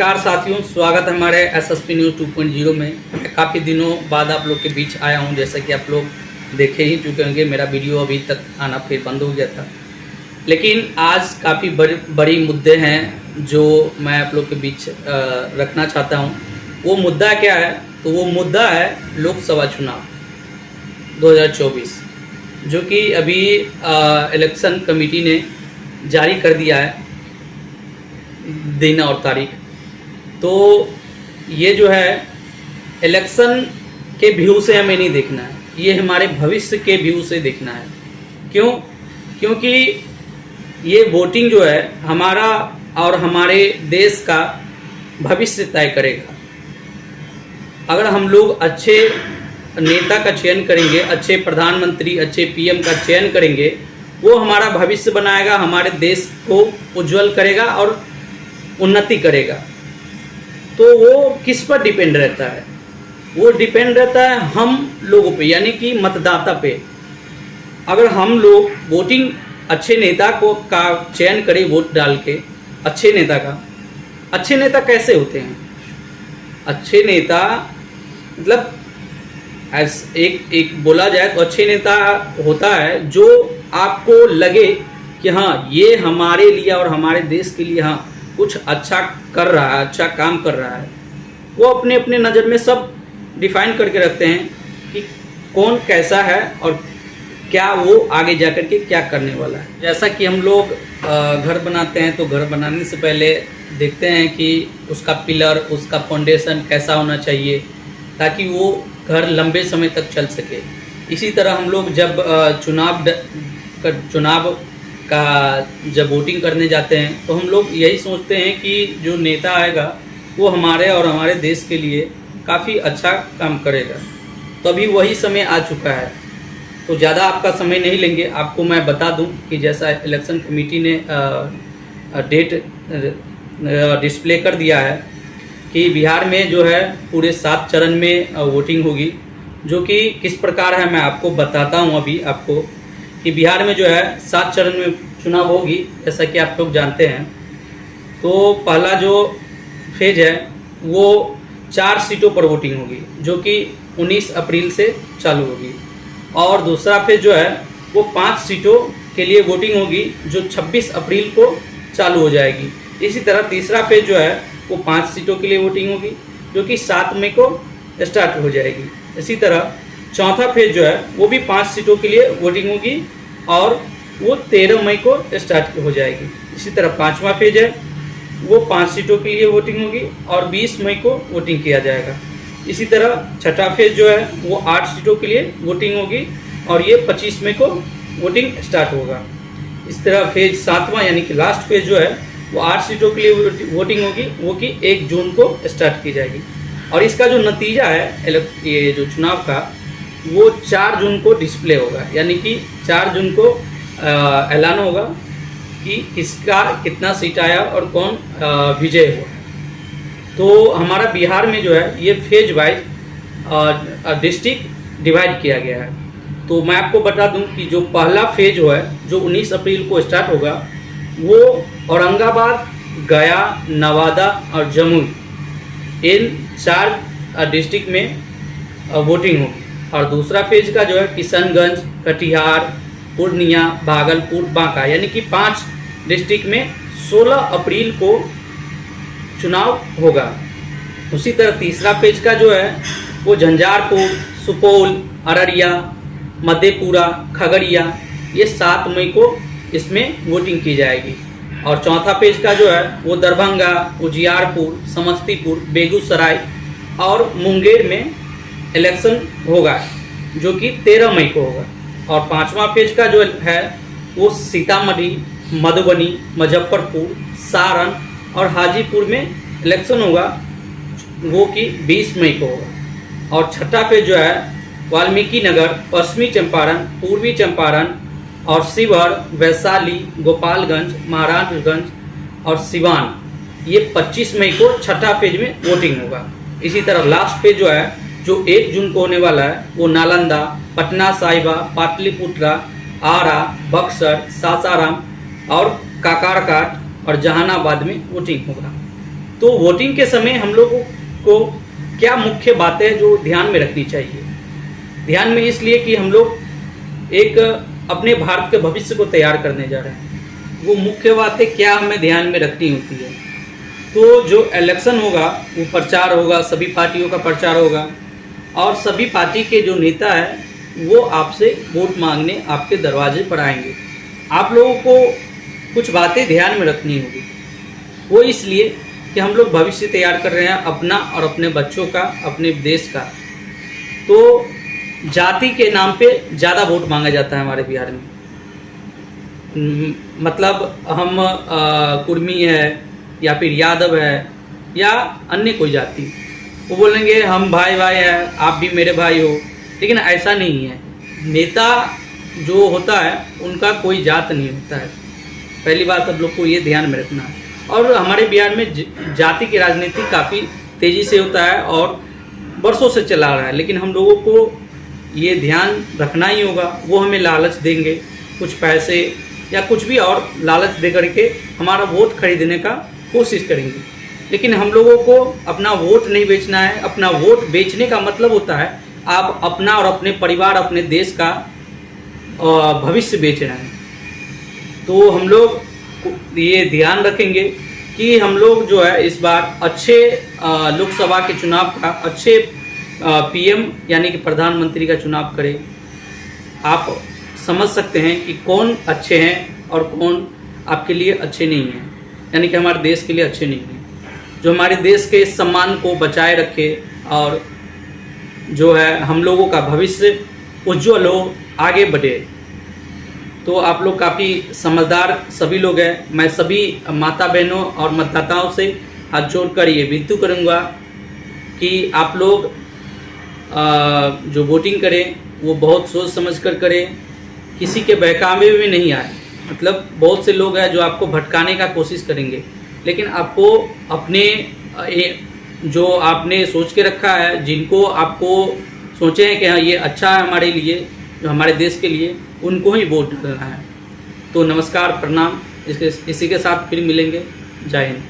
नमस्कार साथियों, स्वागत है हमारे एसएसपी न्यूज़ 2.0 में। काफ़ी दिनों बाद आप लोग के बीच आया हूं। जैसा कि आप लोग देखे ही चुके होंगे, मेरा वीडियो अभी तक आना फिर बंद हो गया था, लेकिन आज काफ़ी बड़ी मुद्दे हैं जो मैं आप लोग के बीच रखना चाहता हूं। वो मुद्दा क्या है? तो वो मुद्दा है लोकसभा चुनाव 2024, जो कि अभी इलेक्शन कमेटी ने जारी कर दिया है दिन और तारीख। तो ये जो है इलेक्शन के व्यू से हमें नहीं देखना है, ये हमारे भविष्य के व्यू से देखना है। क्यों? क्योंकि ये वोटिंग जो है हमारा और हमारे देश का भविष्य तय करेगा। अगर हम लोग अच्छे नेता का चयन करेंगे, अच्छे प्रधानमंत्री, अच्छे पीएम का चयन करेंगे, वो हमारा भविष्य बनाएगा, हमारे देश को उज्जवल करेगा और उन्नति करेगा। तो वो किस पर डिपेंड रहता है? वो डिपेंड रहता है हम लोगों पे, यानी कि मतदाता पे। अगर हम लोग वोटिंग अच्छे नेता का चयन करें, वोट डाल के अच्छे नेता का। अच्छे नेता कैसे होते हैं? अच्छे नेता मतलब एक बोला जाए तो अच्छे नेता होता है जो आपको लगे कि हाँ, ये हमारे लिए और हमारे देश के लिए हाँ कुछ अच्छा कर रहा है, अच्छा काम कर रहा है। वो अपने अपने नज़र में सब डिफाइन करके रखते हैं कि कौन कैसा है और क्या वो आगे जाकर के क्या करने वाला है। जैसा कि हम लोग घर बनाते हैं तो घर बनाने से पहले देखते हैं कि उसका पिलर, उसका फाउंडेशन कैसा होना चाहिए ताकि वो घर लंबे समय तक चल सके। इसी तरह हम लोग जब चुनाव का जब वोटिंग करने जाते हैं तो हम लोग यही सोचते हैं कि जो नेता आएगा वो हमारे और हमारे देश के लिए काफ़ी अच्छा काम करेगा। तो अभी वही समय आ चुका है, तो ज़्यादा आपका समय नहीं लेंगे। आपको मैं बता दूं कि जैसा इलेक्शन कमेटी ने डेट डिस्प्ले कर दिया है कि बिहार में जो है पूरे 7 चरण में वोटिंग होगी, जो कि किस प्रकार है मैं आपको बताता हूं अभी आपको कि बिहार में जो है 7 चरण में चुनाव होगी, जैसा कि आप लोग जानते हैं। तो पहला जो फेज है वो 4 सीटों पर वोटिंग होगी, जो कि 19 अप्रैल से चालू होगी। और दूसरा फेज जो है वो 5 सीटों के लिए वोटिंग होगी, जो 26 अप्रैल को चालू हो जाएगी। इसी तरह तीसरा फेज जो है वो 5 सीटों के लिए वोटिंग होगी, जो कि 7 मई को स्टार्ट हो जाएगी। इसी तरह चौथा फेज जो है वो भी 5 सीटों के लिए वोटिंग होगी और वो 13 मई को स्टार्ट हो जाएगी। इसी तरह 5वां फेज है वो 5 सीटों के लिए वोटिंग होगी और 20 मई को वोटिंग किया जाएगा। इसी तरह छठा फेज जो है वो 8 सीटों के लिए वोटिंग होगी और ये 25 मई को वोटिंग स्टार्ट होगा। इस तरह फेज 7वां यानी कि लास्ट फेज जो है वो 8 सीटों के लिए वोटिंग होगी, वो कि 1 जून को स्टार्ट की जाएगी। और इसका जो नतीजा है ये जो चुनाव का, वो 4 जून को डिस्प्ले होगा, यानी कि 4 जून को ऐलान होगा कि किसका कितना सीट आया और कौन विजय हुआ। तो हमारा बिहार में जो है ये फेज वाइज डिस्ट्रिक्ट डिवाइड किया गया है। तो मैं आपको बता दूं कि जो पहला फेज है जो 19 अप्रैल को स्टार्ट होगा, वो औरंगाबाद, गया, नवादा और जमुई, इन 4 डिस्ट्रिक्ट में वोटिंग होगी। और दूसरा फेज का जो है किशनगंज, कटिहार, पूर्णिया, भागलपुर, बांका, यानी कि 5 डिस्ट्रिक्ट में 16 अप्रैल को चुनाव होगा। उसी तरह तीसरा पेज का जो है वो झंझारपुर, सुपौल, अररिया, मधेपुरा, खगड़िया, ये 7 मई को इसमें वोटिंग की जाएगी। और चौथा पेज का जो है वो दरभंगा, उजियारपुर, समस्तीपुर, बेगूसराय और मुंगेर में इलेक्शन होगा, जो कि 13 मई को होगा। और 5वां पेज का जो है वो सीतामढ़ी, मधुबनी, मुजफ्फरपुर, सारण और हाजीपुर में इलेक्शन होगा, वो कि 20 मई को होगा। और छठा पेज जो है वाल्मीकि नगर, पश्चिमी चंपारण, पूर्वी चंपारण और शिवहर, वैशाली, गोपालगंज, महाराजगंज और सिवान, ये 25 मई को छठा फेज में वोटिंग होगा। इसी तरह लास्ट पेज जो है जो 1 जून को होने वाला है वो नालंदा, पटना साहिबा, पाटलिपुत्रा, आरा, बक्सर, सासाराम और काकरकाट और जहानाबाद में वोटिंग होगा। तो वोटिंग के समय हम लोगों को क्या मुख्य बातें जो ध्यान में रखनी चाहिए? ध्यान में इसलिए कि हम लोग एक अपने भारत के भविष्य को तैयार करने जा रहे हैं। वो मुख्य बातें क्या हमें ध्यान में रखनी होती है? तो जो इलेक्शन होगा वो प्रचार होगा, सभी पार्टियों का प्रचार होगा और सभी पार्टी के जो नेता है वो आपसे वोट मांगने आपके दरवाजे पर आएंगे। आप लोगों को कुछ बातें ध्यान में रखनी होगी। वो इसलिए कि हम लोग भविष्य तैयार कर रहे हैं अपना और अपने बच्चों का, अपने देश का। तो जाति के नाम पे ज़्यादा वोट मांगा जाता है हमारे बिहार में। मतलब हम कुर्मी है या फिर यादव है या अन्य कोई जाति, वो बोलेंगे हम भाई भाई हैं, आप भी मेरे भाई हो। लेकिन ऐसा नहीं है। नेता जो होता है उनका कोई जात नहीं होता है। पहली बात आप लोग को ये ध्यान में रखना है। और हमारे बिहार में जाति की राजनीति काफ़ी तेज़ी से होता है और बरसों से चला रहा है। लेकिन हम लोगों को ये ध्यान रखना ही होगा। वो हमें लालच देंगे, कुछ पैसे या कुछ भी और लालच दे करके हमारा वोट खरीदने का कोशिश करेंगे। लेकिन हम लोगों को अपना वोट नहीं बेचना है। अपना वोट बेचने का मतलब होता है आप अपना और अपने परिवार, अपने देश का भविष्य बेच रहे हैं। तो हम लोग ये ध्यान रखेंगे कि हम लोग जो है इस बार अच्छे लोकसभा के चुनाव का, अच्छे पीएम यानी कि प्रधानमंत्री का चुनाव करें। आप समझ सकते हैं कि कौन अच्छे हैं और कौन आपके लिए अच्छे नहीं हैं, यानी कि हमारे देश के लिए अच्छे नहीं हैं, जो हमारे देश के सम्मान को बचाए रखे और जो है हम लोगों का भविष्य उज्जवल हो, आगे बढ़े। तो आप लोग काफ़ी समझदार सभी लोग हैं। मैं सभी माता बहनों और मतदाताओं से हाथ जोड़कर ये विनती करूँगा कि आप लोग जो वोटिंग करें वो बहुत सोच समझ कर करें, किसी के बहकावे में नहीं आए। मतलब बहुत से लोग हैं जो आपको भटकाने का कोशिश करेंगे, लेकिन आपको अपने जो आपने सोच के रखा है, जिनको आपको सोचे हैं कि हाँ ये अच्छा है हमारे लिए, जो हमारे देश के लिए, उनको ही वोट डालना है। तो नमस्कार, प्रणाम। इसी के साथ फिर मिलेंगे। जय हिंद।